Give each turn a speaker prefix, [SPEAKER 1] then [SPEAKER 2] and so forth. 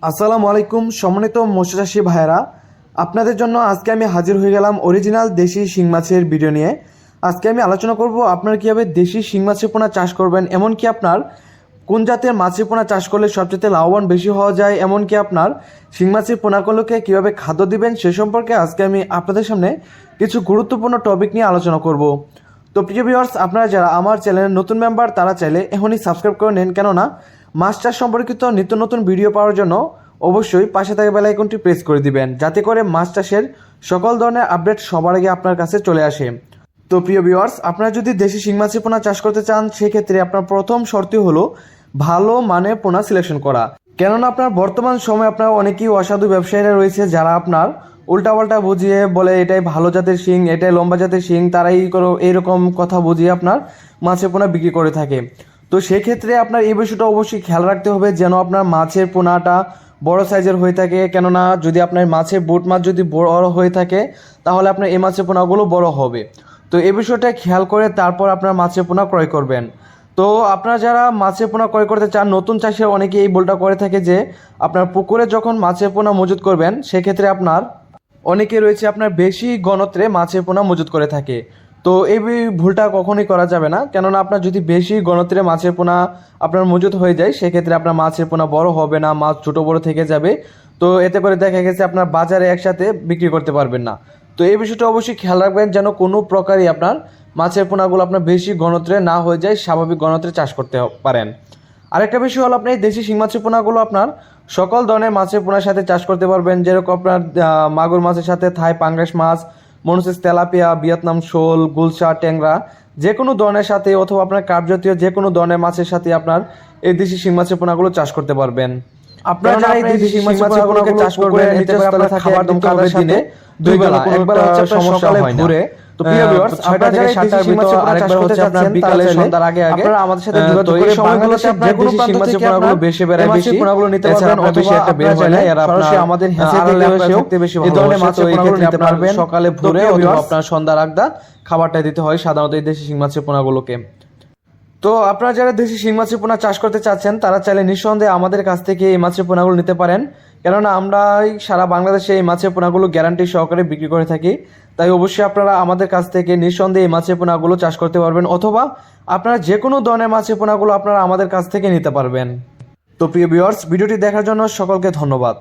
[SPEAKER 1] আসসালামু আলাইকুম সম্মানিত মৎস্য চাষী ভাইয়েরা, আপনাদের জন্য আজকে আমি হাজির হয়ে গেলাম অরিজিনাল দেশি শিং মাছের ভিডিও নিয়ে। আজকে আমি আলোচনা করব আপনারা কীভাবে দেশি শিং মাছের পোনা চাষ করবেন, এমনকি আপনার কোন জাতের মাছের পোনা চাষ করলে সবচেয়ে লাভবান বেশি হওয়া যায়, এমনকি আপনার শিং মাছের পোনাগুলোকে কীভাবে খাদ্য দিবেন সে সম্পর্কে আজকে আমি আপনাদের সামনে কিছু গুরুত্বপূর্ণ টপিক নিয়ে আলোচনা করব। তো প্রিয় ভিউয়ার্স, আপনারা যারা আমার চ্যানেলের নতুন মেম্বার তারা চাইলে এখনই সাবস্ক্রাইব করে নেন, কেননা মাছ চাষ সম্পর্কিত নিত্য নতুন ভিডিও পাওয়ার জন্য অবশ্যই পাশে থাকা বেল আইকনটি প্রেস করে দিবেন, যাতে করে মাছ চাষের সকল ধরনের আপডেট সবার আগে আপনার কাছে চলে আসে। তো প্রিয় ভিউয়ার্স, আপনারা যদি দেশি শিং মাছের পোনা চাষ করতে চান সেক্ষেত্রে আপনার প্রথম শর্তই হলো ভালো মানের পোনা সিলেকশন করা। কেননা আপনার বর্তমান সময়ে আপনার অনেকেই অসাধু ব্যবসায়ীরা রয়েছে যারা আপনার উল্টাপাল্টা বুঝিয়ে বলে এটাই ভালো জাতের শিং, এটাই লম্বা জাতের শিং, তারাই এইরকম কথা বুঝিয়ে আপনার মাছের পোনা বিক্রি করে থাকে। তো সেক্ষেত্রে আপনার এই বিষয়টা অবশ্যই খেয়াল রাখতে হবে যেন আপনার মাছের পোনাটা বড় সাইজের হয়ে থাকে। কেননা যদি আপনার মাছের বোট মাছ যদি বড় হয়ে থাকে তাহলে আপনার এই মাছের পোনাগুলো বড় হবে। তো এই বিষয়টা খেয়াল করে তারপর আপনার মাছের পোনা ক্রয় করবেন। তো আপনারা যারা মাছের পোনা ক্রয় করতে চান, নতুন চাষে অনেকে এই ভুলটা করে থাকে যে আপনার পুকুরে যখন মাছের পোনা মজুত করবেন সেক্ষেত্রে আপনার অনেকে রয়েছে আপনার বেশি ঘনত্বে মাছের পোনা মজুত করে থাকে। তো এই ভুলটা কখনোই করা যাবে না, কেননা আপনার যদি বেশি ঘনত্বে মাছের পোনা আপনার মজুত হয়ে যায় সেক্ষেত্রে আপনার মাছের পোনা বড় হবে না, মাছ ছোট বড় থেকে যাবে। তো এতে করে দেখা গেছে আপনার বাজারে একসাথে বিক্রি করতে পারবেন না। তো এই বিষয়টা অবশ্যই খেয়াল রাখবেন যেন কোনো প্রকারই আপনার মাছের পোনাগুলো আপনার বেশি ঘনত্বে না হয়ে যায়, স্বাভাবিক ঘনত্বে চাষ করতে পারেন। আরেকটা বিষয় হলো আপনার এই দেশি শিং মাছের পোনাগুলো আপনার সকল ধরনের মাছের পোনার সাথে চাষ করতে পারবেন, যেরকম আপনার মাগুর মাছের সাথে থাই পাঙ্গাস মাছ, মনোসিস তেলাপিয়া, ভিয়েতনাম শোল, গুলশা, ট্যাংরা, যে কোনো ধরনের সাথে অথবা আপনার কার্প জাতীয় যে কোনো ধরনের মাছের সাথে আপনার এই দেশি শিং মাছের পোনাগুলো চাষ করতে পারবেন। আপনারা যারা এই দেশি শিং মাছের পোনাগুলোকে চাষ করবেন এতে করে আপনার খাবার দিতে হবে দিনে দুই বেলা, একবেলা হচ্ছে আপনার সকালে ভোরে। তো প্রিয় ভিউয়ার্স, আপনারা যারা এই দেশি শিং মাছের পোনা চাষ করতে চাচ্ছেন বিকালে সন্ধ্যার আগে আপনারা আমাদের সাথে যোগাযোগ করে সময়গুলোতে আপনার দেশি শিং মাছের পোনাগুলো বেশি বেড়ে বেশি পোনাগুলো নিতে পারবেন, অথবা একটা বের হলে এরা সরাসরি আমাদের হ্যাঁচে থেকে বেশি এই ধরনের মাছের পোনাগুলো নিতে পারবেন সকালে ভোরে, অথবা আপনার সন্ধ্যার আগদা খাবারটা দিতে হয় সাধারণত এই দেশি শিং মাছের পোনাগুলোকে। তো আপনারা যারা দেশি শিং মাছের পোনা চাষ করতে চাচ্ছেন তারা চাইলে নিঃসন্দেহে আমাদের কাছ থেকে এই মাছের পোনাগুলো নিতে পারেন, কেননা আমরা সারা বাংলাদেশে এই মাছের পোনাগুলো গ্যারান্টি সহকারে বিক্রি করে থাকি। তাই অবশ্যই আপনারা আমাদের কাছ থেকে নিঃসন্দেহে এই মাছের পোনাগুলো চাষ করতে পারবেন, অথবা আপনারা যে কোনো ধরনের মাছের পোনাগুলো আপনারা আমাদের কাছ থেকে নিতে পারবেন। তো প্রিয় ভিউয়ার্স, ভিডিওটি দেখার জন্য সকলকে ধন্যবাদ।